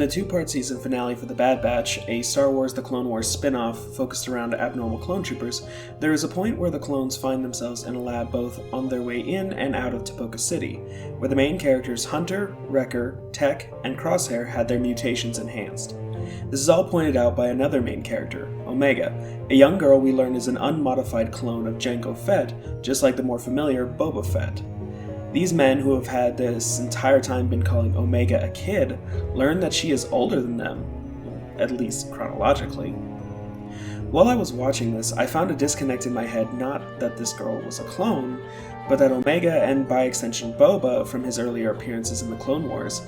a two-part season finale for The Bad Batch, a Star Wars The Clone Wars spin-off focused around abnormal clone troopers, there is a point where the clones find themselves in a lab both on their way in and out of Tipoca City, where the main characters Hunter, Wrecker, Tech, and Crosshair had their mutations enhanced. This is all pointed out by another main character, Omega, a young girl we learn is an unmodified clone of Jango Fett, just like the more familiar Boba Fett. These men, who have had this entire time been calling Omega a kid, learn that she is older than them, at least chronologically. While I was watching this, I found a disconnect in my head, not that this girl was a clone, but that Omega, and by extension Boba, from his earlier appearances in the Clone Wars,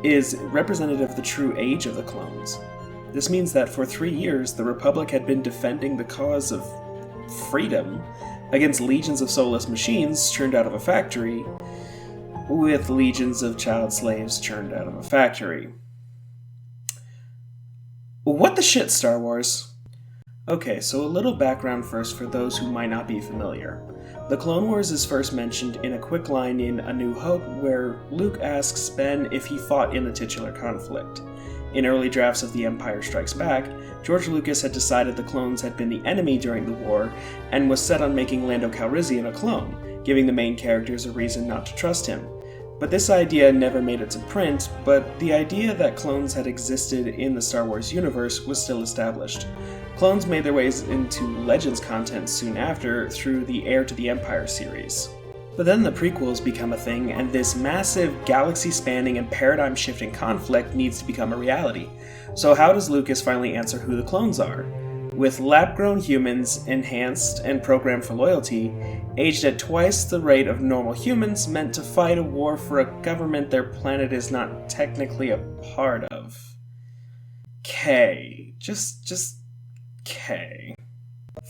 is representative of the true age of the clones. This means that for 3 years, the Republic had been defending the cause of freedom against legions of soulless machines churned out of a factory, with legions of child slaves churned out of a factory. What the shit, Star Wars? Okay, so a little background first for those who might not be familiar. The Clone Wars is first mentioned in a quick line in A New Hope where Luke asks Ben if he fought in the titular conflict. In early drafts of The Empire Strikes Back, George Lucas had decided the clones had been the enemy during the war and was set on making Lando Calrissian a clone, giving the main characters a reason not to trust him. But this idea never made it to print, but the idea that clones had existed in the Star Wars universe was still established. Clones made their ways into Legends content soon after through the Heir to the Empire series. But then the prequels become a thing, and this massive, galaxy-spanning and paradigm-shifting conflict needs to become a reality. So how does Lucas finally answer who the clones are? With lab-grown humans, enhanced and programmed for loyalty, aged at twice the rate of normal humans, meant to fight a war for a government their planet is not technically a part of. K. Just K.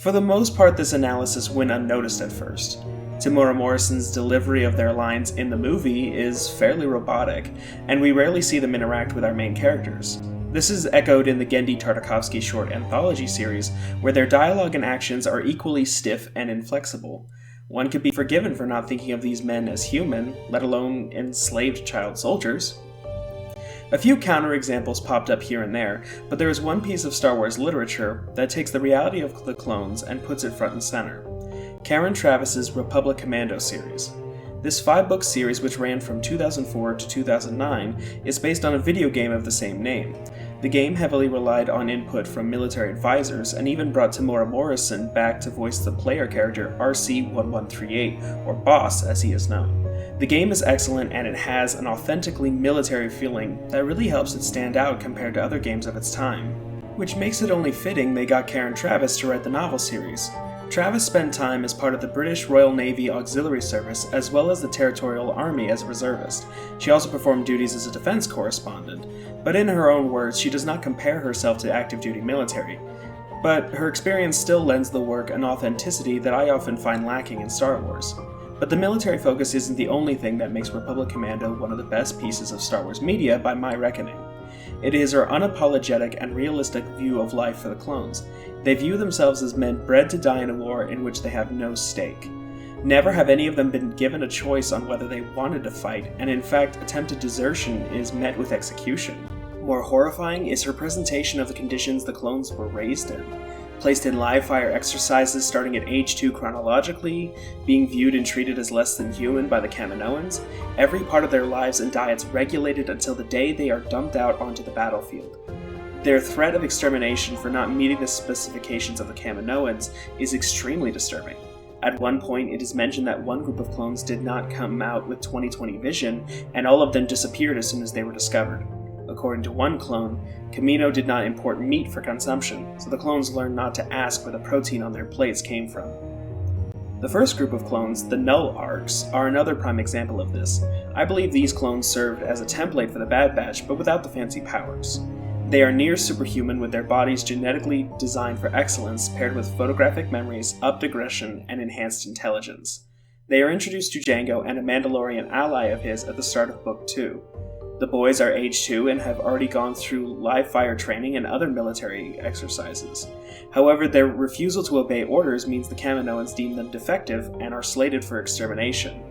For the most part, this analysis went unnoticed at first. Temuera Morrison's delivery of their lines in the movie is fairly robotic, and we rarely see them interact with our main characters. This is echoed in the Genndy Tartakovsky short anthology series, where their dialogue and actions are equally stiff and inflexible. One could be forgiven for not thinking of these men as human, let alone enslaved child soldiers. A few counterexamples popped up here and there, but there is one piece of Star Wars literature that takes the reality of the clones and puts it front and center. Karen Travis's Republic Commando series. This 5-book series, which ran from 2004 to 2009, is based on a video game of the same name. The game heavily relied on input from military advisors and even brought Temuera Morrison back to voice the player character RC-1138, or Boss as he is known. The game is excellent and it has an authentically military feeling that really helps it stand out compared to other games of its time, which makes it only fitting they got Karen Travis to write the novel series. Travis spent time as part of the British Royal Navy Auxiliary Service as well as the Territorial Army as a reservist. She also performed duties as a defense correspondent, but in her own words, she does not compare herself to active duty military. But her experience still lends the work an authenticity that I often find lacking in Star Wars. But the military focus isn't the only thing that makes Republic Commando one of the best pieces of Star Wars media by my reckoning. It is her unapologetic and realistic view of life for the clones. They view themselves as men bred to die in a war in which they have no stake. Never have any of them been given a choice on whether they wanted to fight, and in fact, attempted desertion is met with execution. More horrifying is her presentation of the conditions the clones were raised in. Placed in live fire exercises starting at age 2 chronologically, being viewed and treated as less than human by the Kaminoans, every part of their lives and diets regulated until the day they are dumped out onto the battlefield. Their threat of extermination for not meeting the specifications of the Kaminoans is extremely disturbing. At one point, it is mentioned that one group of clones did not come out with 20/20 vision, and all of them disappeared as soon as they were discovered. According to one clone, Kamino did not import meat for consumption, so the clones learned not to ask where the protein on their plates came from. The first group of clones, the Null Arcs, are another prime example of this. I believe these clones served as a template for the Bad Batch, but without the fancy powers. They are near superhuman with their bodies genetically designed for excellence, paired with photographic memories, upped aggression, and enhanced intelligence. They are introduced to Jango and a Mandalorian ally of his at the start of Book 2. The boys are age 2 and have already gone through live fire training and other military exercises. However, their refusal to obey orders means the Kaminoans deem them defective and are slated for extermination.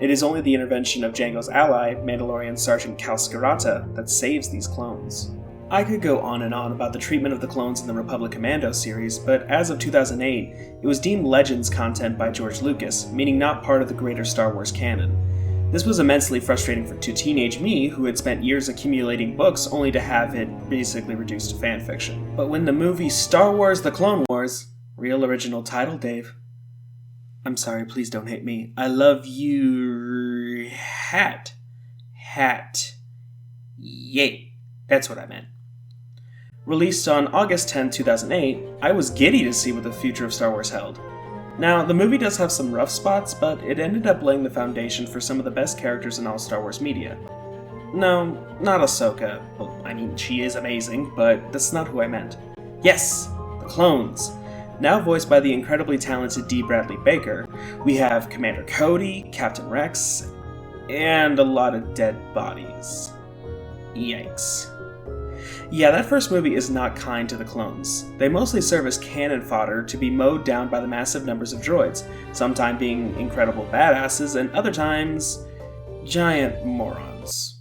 It is only the intervention of Jango's ally, Mandalorian Sergeant Cal Skirata, that saves these clones. I could go on and on about the treatment of the clones in the Republic Commando series, but as of 2008, it was deemed Legends content by George Lucas, meaning not part of the greater Star Wars canon. This was immensely frustrating to teenage me, who had spent years accumulating books only to have it basically reduced to fanfiction. But when the movie Star Wars The Clone Wars, real original title, Dave. I'm sorry, please don't hate me. I love you. Hat. Yay. That's what I meant. Released on August 10, 2008, I was giddy to see what the future of Star Wars held. Now, the movie does have some rough spots, but it ended up laying the foundation for some of the best characters in all Star Wars media. No, not Ahsoka. Well, I mean, she is amazing, but that's not who I meant. Yes, the clones. Now voiced by the incredibly talented D. Bradley Baker, we have Commander Cody, Captain Rex, and a lot of dead bodies. Yikes. Yeah, that first movie is not kind to the clones. They mostly serve as cannon fodder to be mowed down by the massive numbers of droids, sometimes being incredible badasses and other times giant morons.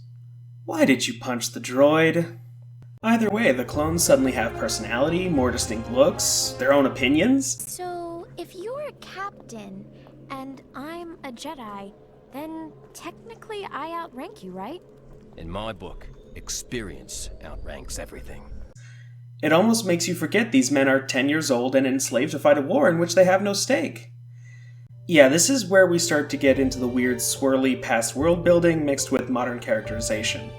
Why did you punch the droid? Either way, the clones suddenly have personality, more distinct looks, their own opinions. So, if you're a captain and I'm a Jedi, then technically I outrank you, right? In my book, experience outranks everything. It almost makes you forget these men are 10 years old and enslaved to fight a war in which they have no stake. Yeah, this is where we start to get into the weird, swirly past world building mixed with modern characterization.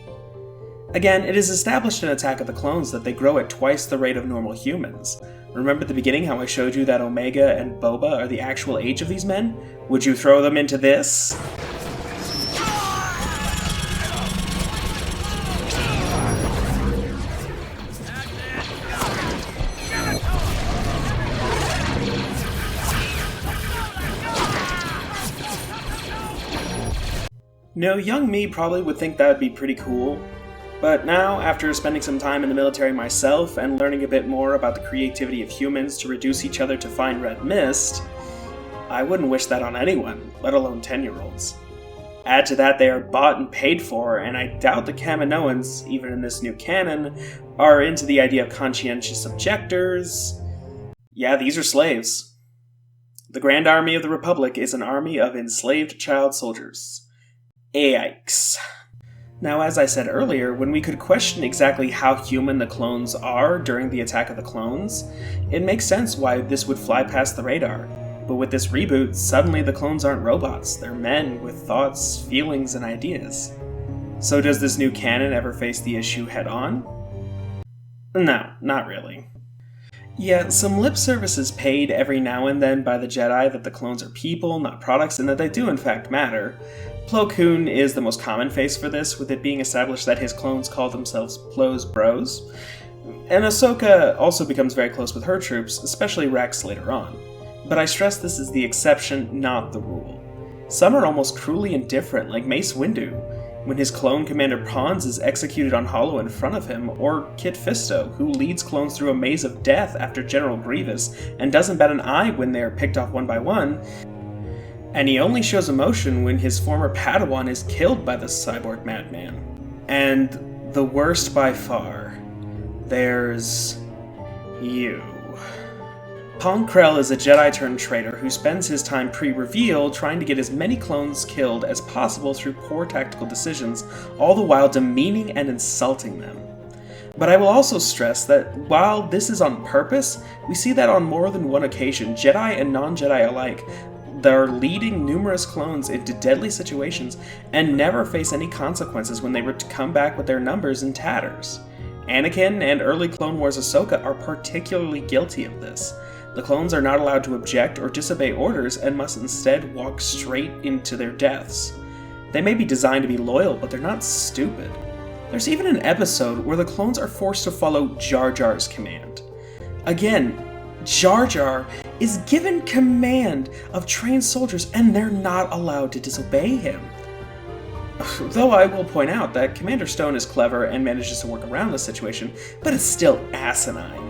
Again, it is established in Attack of the Clones that they grow at twice the rate of normal humans. Remember at the beginning how I showed you that Omega and Boba are the actual age of these men? Would you throw them into this? No, young me probably would think that would be pretty cool. But now, after spending some time in the military myself and learning a bit more about the creativity of humans to reduce each other to fine red mist, I wouldn't wish that on anyone, let alone 10-year-olds. Add to that they are bought and paid for, and I doubt the Kaminoans, even in this new canon, are into the idea of conscientious objectors. Yeah, these are slaves. The Grand Army of the Republic is an army of enslaved child soldiers. Yikes. Now, as I said earlier, when we could question exactly how human the clones are during the Attack of the Clones, it makes sense why this would fly past the radar. But with this reboot, suddenly the clones aren't robots, they're men with thoughts, feelings, and ideas. So does this new canon ever face the issue head-on? No, not really. Yeah, some lip service is paid every now and then by the Jedi that the clones are people, not products, and that they do in fact matter. Plo Koon is the most common face for this, with it being established that his clones call themselves Plo's Bros. And Ahsoka also becomes very close with her troops, especially Rex later on. But I stress this is the exception, not the rule. Some are almost cruelly indifferent, like Mace Windu, when his clone Commander Pons is executed on Hollow in front of him, or Kit Fisto, who leads clones through a maze of death after General Grievous, and doesn't bat an eye when they are picked off one by one. And he only shows emotion when his former Padawan is killed by the cyborg madman. And the worst by far, there's you. Pong Krell is a Jedi-turned traitor who spends his time pre-reveal trying to get as many clones killed as possible through poor tactical decisions, all the while demeaning and insulting them. But I will also stress that while this is on purpose, we see that on more than one occasion, Jedi and non-Jedi alike, they're leading numerous clones into deadly situations and never face any consequences when they were to come back with their numbers in tatters. Anakin and early Clone Wars Ahsoka are particularly guilty of this. The clones are not allowed to object or disobey orders and must instead walk straight into their deaths. They may be designed to be loyal, but they're not stupid. There's even an episode where the clones are forced to follow Jar Jar's command. Again, Jar Jar is given command of trained soldiers and they're not allowed to disobey him. Though I will point out that Commander Stone is clever and manages to work around the situation, but it's still asinine.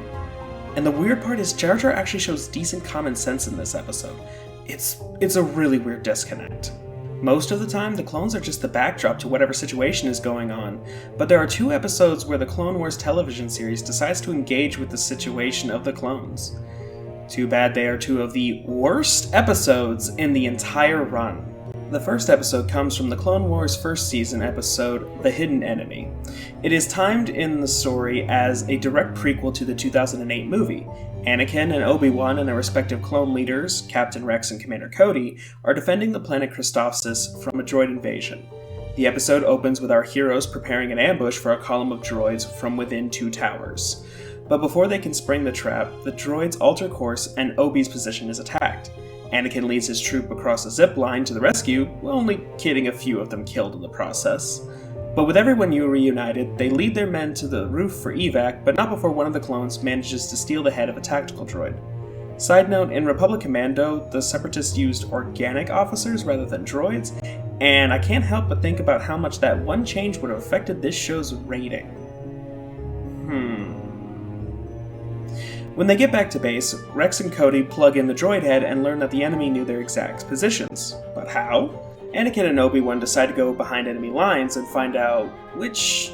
And the weird part is Jar Jar actually shows decent common sense in this episode. It's a really weird disconnect. Most of the time, the clones are just the backdrop to whatever situation is going on, but there are 2 episodes where the Clone Wars television series decides to engage with the situation of the clones. Too bad they are 2 of the worst episodes in the entire run. The first episode comes from the Clone Wars first season episode, The Hidden Enemy. It is timed in the story as a direct prequel to the 2008 movie. Anakin and Obi-Wan and their respective clone leaders, Captain Rex and Commander Cody, are defending the planet Christophsis from a droid invasion. The episode opens with our heroes preparing an ambush for a column of droids from within 2 towers. But before they can spring the trap, the droids alter course and Obi's position is attacked. Anakin leads his troop across a zip line to the rescue, only getting a few of them killed in the process. But with everyone reunited, they lead their men to the roof for evac, but not before one of the clones manages to steal the head of a tactical droid. Side note, in Republic Commando, the Separatists used organic officers rather than droids, and I can't help but think about how much that one change would have affected this show's rating. When they get back to base, Rex and Cody plug in the droid head and learn that the enemy knew their exact positions. But how? Anakin and Obi-Wan decide to go behind enemy lines and find out, which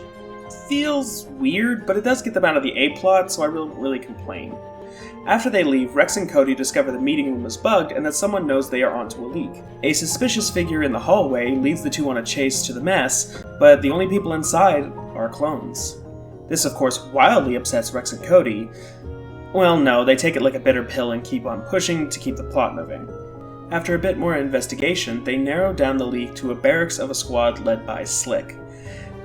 feels weird, but it does get them out of the A-plot, so I don't really complain. After they leave, Rex and Cody discover the meeting room is bugged and that someone knows they are onto a leak. A suspicious figure in the hallway leads the 2 on a chase to the mess, but the only people inside are clones. This, of course, wildly upsets Rex and Cody. Well, no, they take it like a bitter pill and keep on pushing to keep the plot moving. After a bit more investigation, they narrow down the leak to a barracks of a squad led by Slick.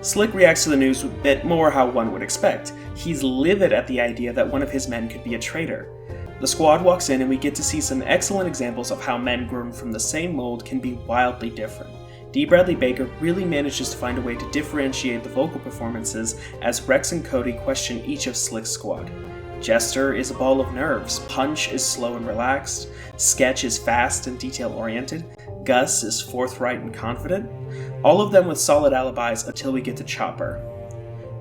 Slick reacts to the news a bit more how one would expect. He's livid at the idea that one of his men could be a traitor. The squad walks in and we get to see some excellent examples of how men grown from the same mold can be wildly different. D. Bradley Baker really manages to find a way to differentiate the vocal performances as Rex and Cody question each of Slick's squad. Jester is a ball of nerves, Punch is slow and relaxed, Sketch is fast and detail-oriented, Gus is forthright and confident, all of them with solid alibis until we get to Chopper.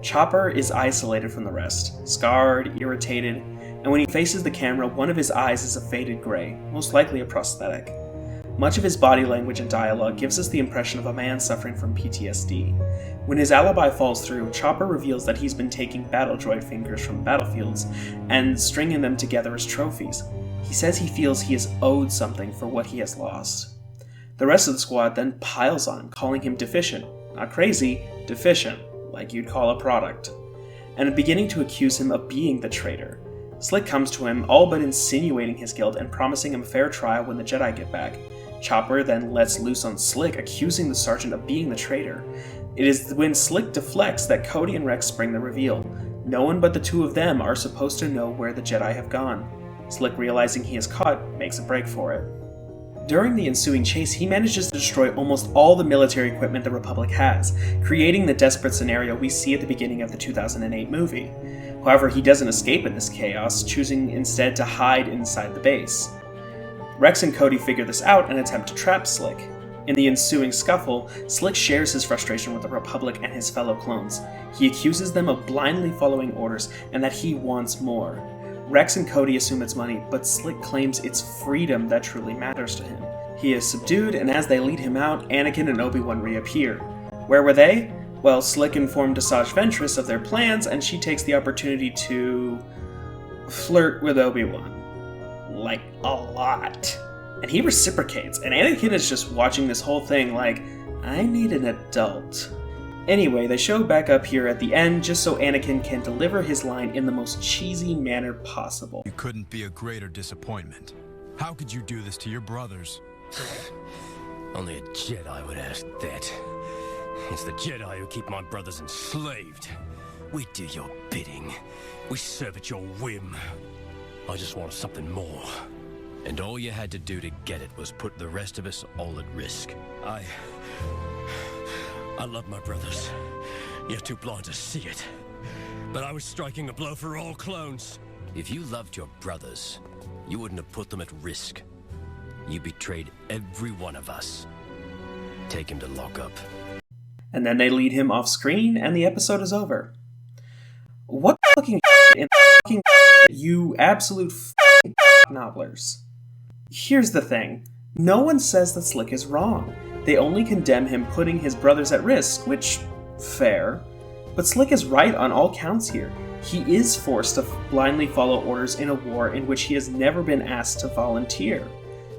Chopper is isolated from the rest, scarred, irritated, and when he faces the camera, one of his eyes is a faded gray, most likely a prosthetic. Much of his body language and dialogue gives us the impression of a man suffering from PTSD. When his alibi falls through, Chopper reveals that he's been taking battle droid fingers from battlefields and stringing them together as trophies. He says he feels he is owed something for what he has lost. The rest of the squad then piles on, calling him deficient. Not crazy, deficient, like you'd call a product. And beginning to accuse him of being the traitor. Slick comes to him, all but insinuating his guilt and promising him a fair trial when the Jedi get back. Chopper then lets loose on Slick, accusing the sergeant of being the traitor. It is when Slick deflects that Cody and Rex spring the reveal. No one but the 2 of them are supposed to know where the Jedi have gone. Slick, realizing he is caught, makes a break for it. During the ensuing chase, he manages to destroy almost all the military equipment the Republic has, creating the desperate scenario we see at the beginning of the 2008 movie. However, he doesn't escape in this chaos, choosing instead to hide inside the base. Rex and Cody figure this out and attempt to trap Slick. In the ensuing scuffle, Slick shares his frustration with the Republic and his fellow clones. He accuses them of blindly following orders and that he wants more. Rex and Cody assume it's money, but Slick claims it's freedom that truly matters to him. He is subdued, and as they lead him out, Anakin and Obi-Wan reappear. Where were they? Well, Slick informed Asajj Ventress of their plans, and she takes the opportunity to flirt with Obi-Wan. Like, a lot. And he reciprocates, and Anakin is just watching this whole thing like, I need an adult. Anyway, they show back up here at the end just so Anakin can deliver his line in the most cheesy manner possible. You couldn't be a greater disappointment. How could you do this to your brothers? Only a Jedi would ask that. It's the Jedi who keep my brothers enslaved. We do your bidding. We serve at your whim. I just wanted something more. And all you had to do to get it was put the rest of us all at risk. I love my brothers. You're too blind to see it. But I was striking a blow for all clones. If you loved your brothers, you wouldn't have put them at risk. You betrayed every one of us. Take him to lockup. And then they lead him off screen and the episode is over. What fucking in fucking you absolute fucking nobblers. Here's the thing. No one says that Slick is wrong. They only condemn him putting his brothers at risk, which, fair. But Slick is right on all counts here. He is forced to blindly follow orders in a war in which he has never been asked to volunteer.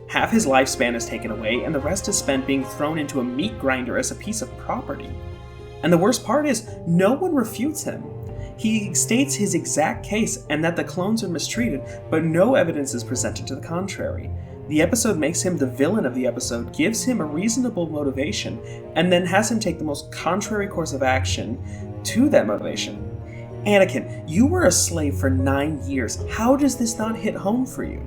Half his lifespan is taken away, and the rest is spent being thrown into a meat grinder as a piece of property. And the worst part is, no one refutes him. He states his exact case and that the clones are mistreated, but no evidence is presented to the contrary. The episode makes him the villain of the episode, gives him a reasonable motivation, and then has him take the most contrary course of action to that motivation. Anakin, you were a slave for 9 years. How does this not hit home for you?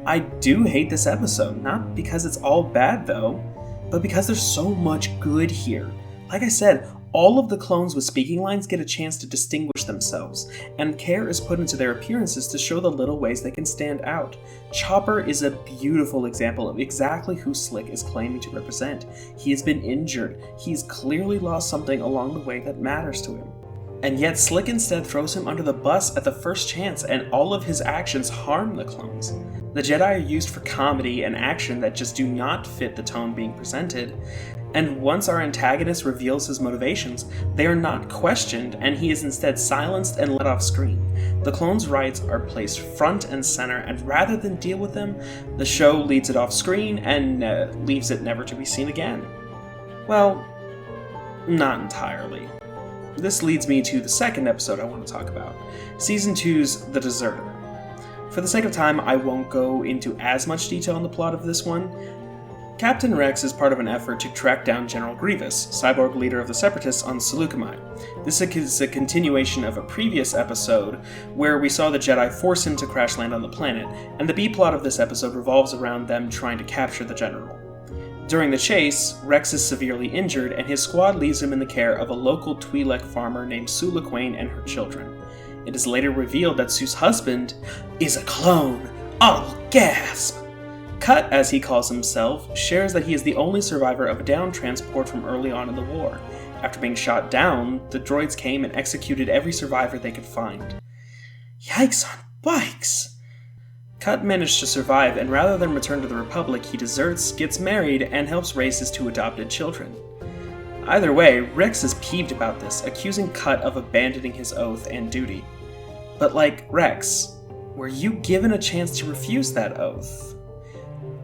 I do hate this episode, not because it's all bad though, but because there's so much good here. Like I said, all of the clones with speaking lines get a chance to distinguish themselves, and care is put into their appearances to show the little ways they can stand out. Chopper is a beautiful example of exactly who Slick is claiming to represent. He has been injured. He's clearly lost something along the way that matters to him. And yet Slick instead throws him under the bus at the first chance, and all of his actions harm the clones. The Jedi are used for comedy and action that just do not fit the tone being presented, and once our antagonist reveals his motivations, they are not questioned, and he is instead silenced and let off screen. The clones' rights are placed front and center, and rather than deal with them, the show leads it off screen and leaves it never to be seen again. Well, not entirely. This leads me to the second episode I want to talk about, Season 2's The Deserter. For the sake of time, I won't go into as much detail on the plot of this one. Captain Rex is part of an effort to track down General Grievous, cyborg leader of the Separatists on Seleucami. This is a continuation of a previous episode where we saw the Jedi force him to crash land on the planet, and the B-plot of this episode revolves around them trying to capture the general. During the chase, Rex is severely injured, and his squad leaves him in the care of a local Twi'lek farmer named Sue Laquen and her children. It is later revealed that Sue's husband is a clone. Audible gasp! Cut, as he calls himself, shares that he is the only survivor of a down transport from early on in the war. After being shot down, the droids came and executed every survivor they could find. Yikes on bikes! Cut managed to survive, and rather than return to the Republic, he deserts, gets married, and helps raise his 2 adopted children. Either way, Rex is peeved about this, accusing Cut of abandoning his oath and duty. But like Rex, were you given a chance to refuse that oath?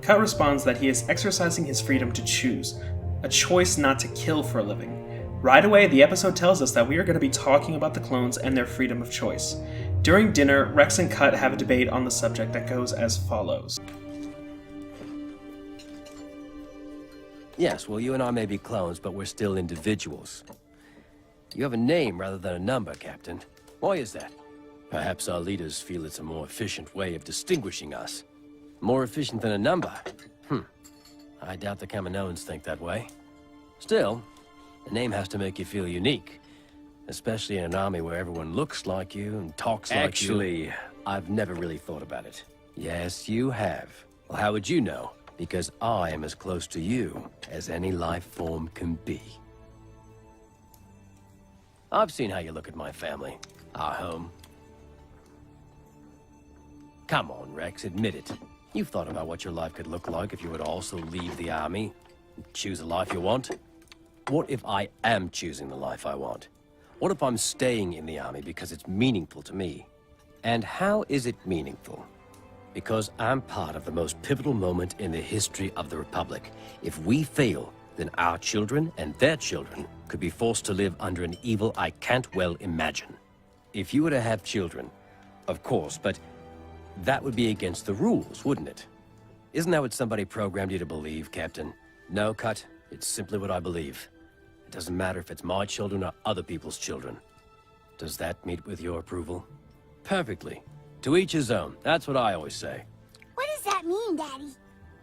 Cut responds that he is exercising his freedom to choose, a choice not to kill for a living. Right away, the episode tells us that we are going to be talking about the clones and their freedom of choice. During dinner, Rex and Cut have a debate on the subject that goes as follows. Yes, well, you and I may be clones, but we're still individuals. You have a name rather than a number, Captain. Why is that? Perhaps our leaders feel it's a more efficient way of distinguishing us. More efficient than a number? I doubt the Kaminoans think that way. Still, a name has to make you feel unique. Especially in an army where everyone looks like you and talks like you. Actually, I've never really thought about it. Yes, you have. Well, how would you know? Because I am as close to you as any life form can be. I've seen how you look at my family, our home. Come on, Rex, admit it. You've thought about what your life could look like if you would also leave the army and choose the life you want. What if I am choosing the life I want? What if I'm staying in the army because it's meaningful to me? And how is it meaningful? Because I'm part of the most pivotal moment in the history of the Republic. If we fail, then our children and their children could be forced to live under an evil I can't well imagine. If you were to have children, of course, but that would be against the rules, wouldn't it? Isn't that what somebody programmed you to believe, Captain? No, Cut. It's simply what I believe. It doesn't matter if it's my children or other people's children. Does that meet with your approval? Perfectly. To each his own. That's what I always say. What does that mean, Daddy?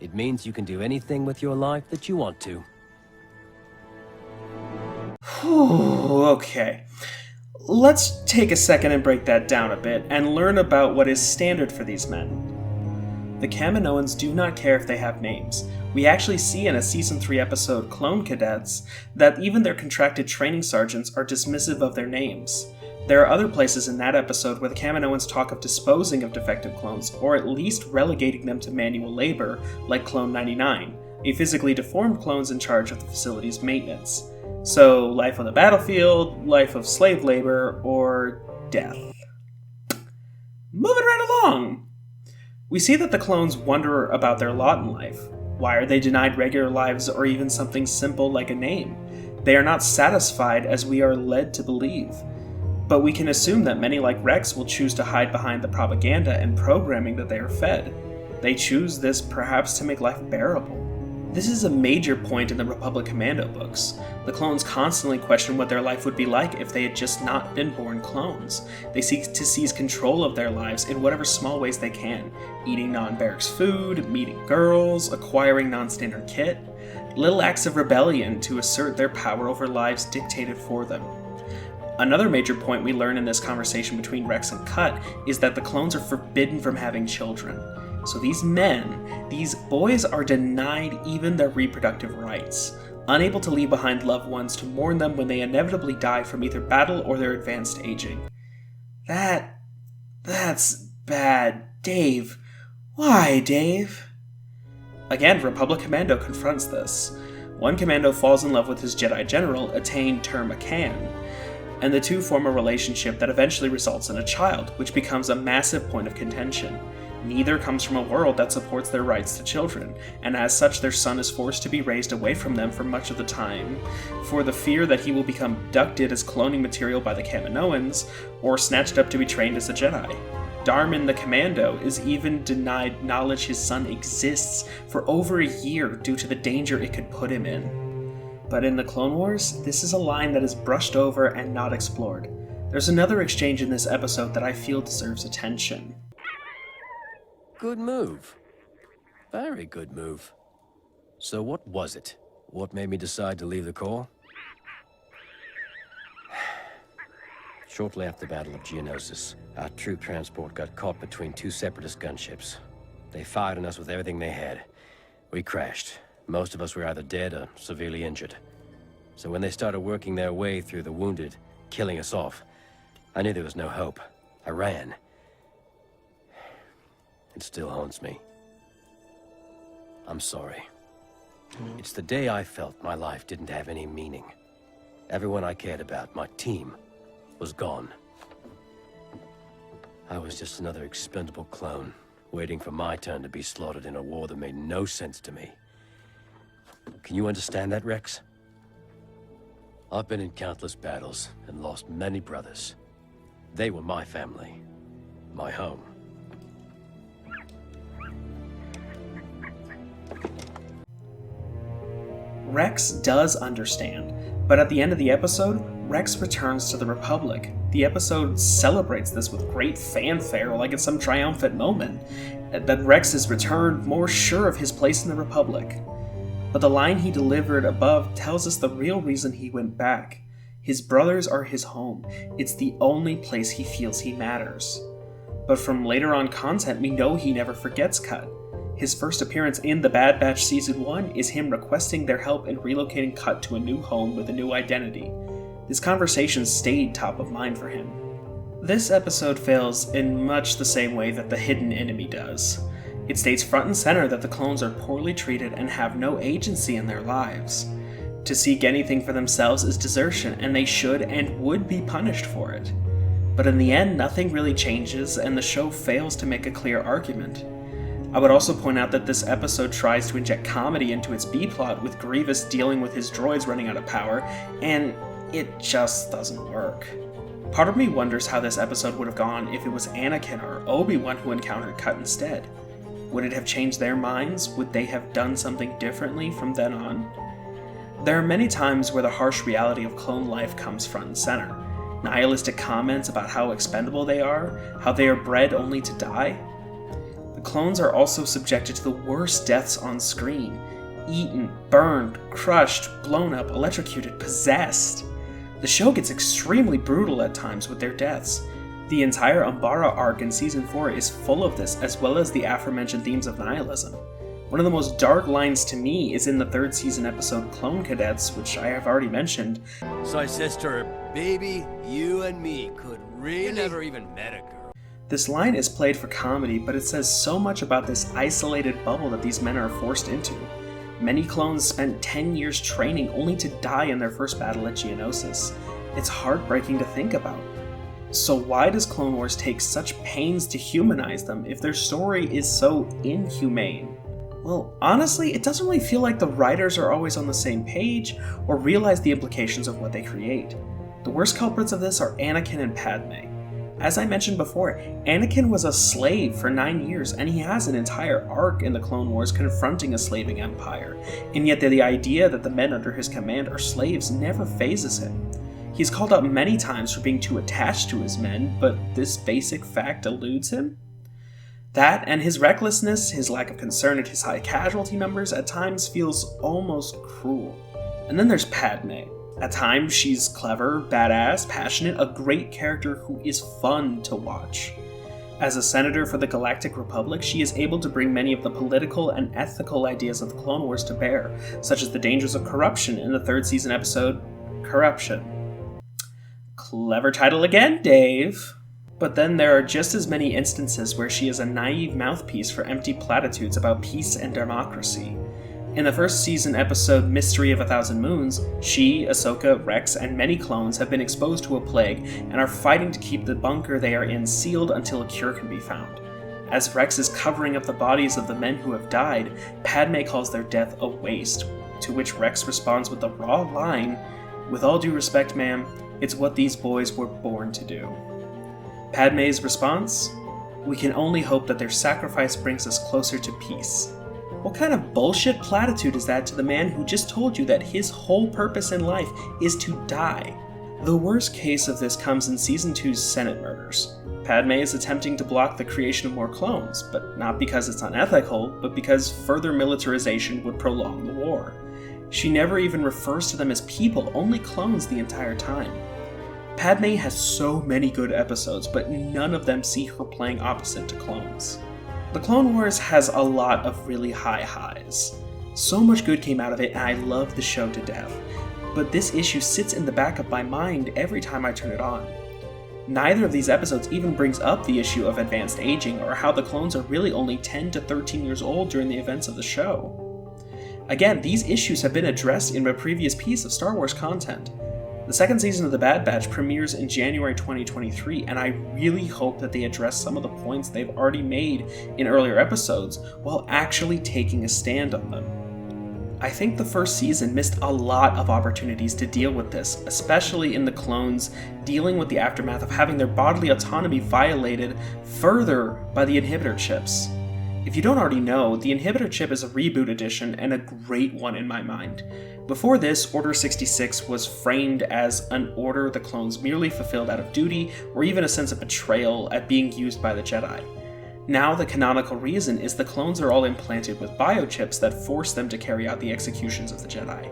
It means you can do anything with your life that you want to. Okay. Let's take a second and break that down a bit, and learn about what is standard for these men. The Kaminoans do not care if they have names. We actually see in a Season 3 episode, Clone Cadets, that even their contracted training sergeants are dismissive of their names. There are other places in that episode where the Kaminoans talk of disposing of defective clones, or at least relegating them to manual labor, like Clone 99, a physically deformed clone's in charge of the facility's maintenance. So, life on the battlefield, life of slave labor, or death. Moving right along! We see that the clones wonder about their lot in life. Why are they denied regular lives or even something simple like a name? They are not satisfied as we are led to believe. But we can assume that many like Rex will choose to hide behind the propaganda and programming that they are fed. They choose this perhaps to make life bearable. This is a major point in the Republic Commando books. The clones constantly question what their life would be like if they had just not been born clones. They seek to seize control of their lives in whatever small ways they can, eating non-barracks food, meeting girls, acquiring non-standard kit, little acts of rebellion to assert their power over lives dictated for them. Another major point we learn in this conversation between Rex and Cut is that the clones are forbidden from having children. So these men, these boys, are denied even their reproductive rights, unable to leave behind loved ones to mourn them when they inevitably die from either battle or their advanced aging. That's bad. Dave. Why, Dave? Again, Republic Commando confronts this. One commando falls in love with his Jedi general, Attain Ter McCann, and the two form a relationship that eventually results in a child, which becomes a massive point of contention. Neither comes from a world that supports their rights to children, and as such their son is forced to be raised away from them for much of the time, for the fear that he will become abducted as cloning material by the Kaminoans, or snatched up to be trained as a Jedi. Darman the Commando is even denied knowledge his son exists for over a year due to the danger it could put him in. But in the Clone Wars, this is a line that is brushed over and not explored. There's another exchange in this episode that I feel deserves attention. Good move. Very good move. So what was it? What made me decide to leave the Corps? Shortly after the Battle of Geonosis, our troop transport got caught between two separatist gunships. They fired on us with everything they had. We crashed. Most of us were either dead or severely injured. So when they started working their way through the wounded, killing us off, I knew there was no hope. I ran. It still haunts me. I'm sorry. It's the day I felt my life didn't have any meaning. Everyone I cared about, my team, was gone. I was just another expendable clone, waiting for my turn to be slaughtered in a war that made no sense to me. Can you understand that, Rex? I've been in countless battles and lost many brothers. They were my family, my home. Rex does understand, but at the end of the episode, Rex returns to the Republic. The episode celebrates this with great fanfare, like it's some triumphant moment, that Rex is returned more sure of his place in the Republic. But the line he delivered above tells us the real reason he went back. His brothers are his home. It's the only place he feels he matters. But from later on content, we know he never forgets Cut. His first appearance in The Bad Batch Season 1 is him requesting their help in relocating Cut to a new home with a new identity. This conversation stayed top of mind for him. This episode fails in much the same way that The Hidden Enemy does. It states front and center that the clones are poorly treated and have no agency in their lives. To seek anything for themselves is desertion, and they should and would be punished for it. But in the end, nothing really changes, and the show fails to make a clear argument. I would also point out that this episode tries to inject comedy into its B-plot with Grievous dealing with his droids running out of power, and it just doesn't work. Part of me wonders how this episode would have gone if it was Anakin or Obi-Wan who encountered Cut instead. Would it have changed their minds? Would they have done something differently from then on? There are many times where the harsh reality of clone life comes front and center. Nihilistic comments about how expendable they are, how they are bred only to die. The clones are also subjected to the worst deaths on screen. Eaten, burned, crushed, blown up, electrocuted, possessed. The show gets extremely brutal at times with their deaths. The entire Umbara arc in Season 4 is full of this, as well as the aforementioned themes of nihilism. One of the most dark lines to me is in the 3rd season episode Clone Cadets, which I have already mentioned. So I says to her, baby, you and me could really... You never even met a girl. This line is played for comedy, but it says so much about this isolated bubble that these men are forced into. Many clones spent 10 years training only to die in their first battle at Geonosis. It's heartbreaking to think about. So why does Clone Wars take such pains to humanize them if their story is so inhumane? Well, honestly, it doesn't really feel like the writers are always on the same page or realize the implications of what they create. The worst culprits of this are Anakin and Padme. As I mentioned before, Anakin was a slave for 9 years, and he has an entire arc in the Clone Wars confronting a slaving empire, and yet the idea that the men under his command are slaves never phases him. He's called out many times for being too attached to his men, but this basic fact eludes him? That and his recklessness, his lack of concern at his high casualty numbers at times feels almost cruel. And then there's Padme. At times she's clever, badass, passionate, a great character who is fun to watch. As a senator for the Galactic Republic, she is able to bring many of the political and ethical ideas of the Clone Wars to bear, such as the dangers of corruption in the 3rd season episode, Corruption. Clever title again, Dave! But then there are just as many instances where she is a naive mouthpiece for empty platitudes about peace and democracy. In the 1st season episode Mystery of a Thousand Moons, she, Ahsoka, Rex, and many clones have been exposed to a plague and are fighting to keep the bunker they are in sealed until a cure can be found. As Rex is covering up the bodies of the men who have died, Padme calls their death a waste, to which Rex responds with the raw line, "With all due respect, ma'am, it's what these boys were born to do." Padme's response? "We can only hope that their sacrifice brings us closer to peace." What kind of bullshit platitude is that to the man who just told you that his whole purpose in life is to die? The worst case of this comes in Season 2's Senate murders. Padme is attempting to block the creation of more clones, but not because it's unethical, but because further militarization would prolong the war. She never even refers to them as people, only clones the entire time. Padme has so many good episodes, but none of them see her playing opposite to clones. The Clone Wars has a lot of really high highs. So much good came out of it, and I love the show to death. But this issue sits in the back of my mind every time I turn it on. Neither of these episodes even brings up the issue of advanced aging or how the clones are really only 10 to 13 years old during the events of the show. Again, these issues have been addressed in a previous piece of Star Wars content. The 2nd season of The Bad Batch premieres in January 2023, and I really hope that they address some of the points they've already made in earlier episodes while actually taking a stand on them. I think the 1st season missed a lot of opportunities to deal with this, especially in the clones dealing with the aftermath of having their bodily autonomy violated further by the inhibitor chips. If you don't already know, the inhibitor chip is a reboot edition and a great one in my mind. Before this, Order 66 was framed as an order the clones merely fulfilled out of duty or even a sense of betrayal at being used by the Jedi. Now the canonical reason is the clones are all implanted with biochips that force them to carry out the executions of the Jedi.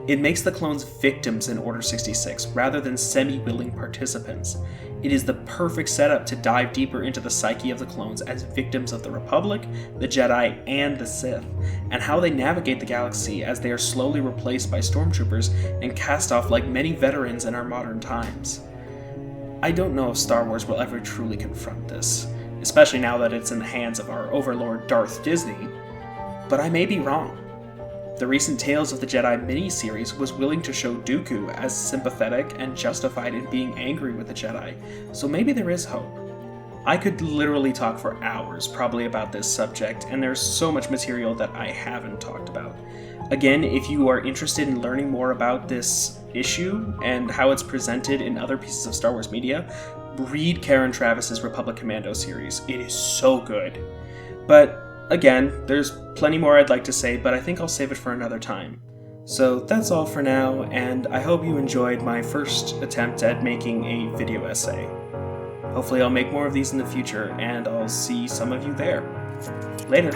It makes the clones victims in Order 66 rather than semi-willing participants. It is the perfect setup to dive deeper into the psyche of the clones as victims of the Republic, the Jedi, and the Sith, and how they navigate the galaxy as they are slowly replaced by stormtroopers and cast off like many veterans in our modern times. I don't know if Star Wars will ever truly confront this, especially now that it's in the hands of our overlord Darth Disney, but I may be wrong. The recent Tales of the Jedi miniseries was willing to show Dooku as sympathetic and justified in being angry with the Jedi, so maybe there is hope. I could literally talk for hours probably about this subject, and there's so much material that I haven't talked about. Again, if you are interested in learning more about this issue and how it's presented in other pieces of Star Wars media, read Karen Travis's Republic Commando series. It is so good. But again, there's plenty more I'd like to say, but I think I'll save it for another time. So that's all for now, and I hope you enjoyed my first attempt at making a video essay. Hopefully I'll make more of these in the future, and I'll see some of you there. Later.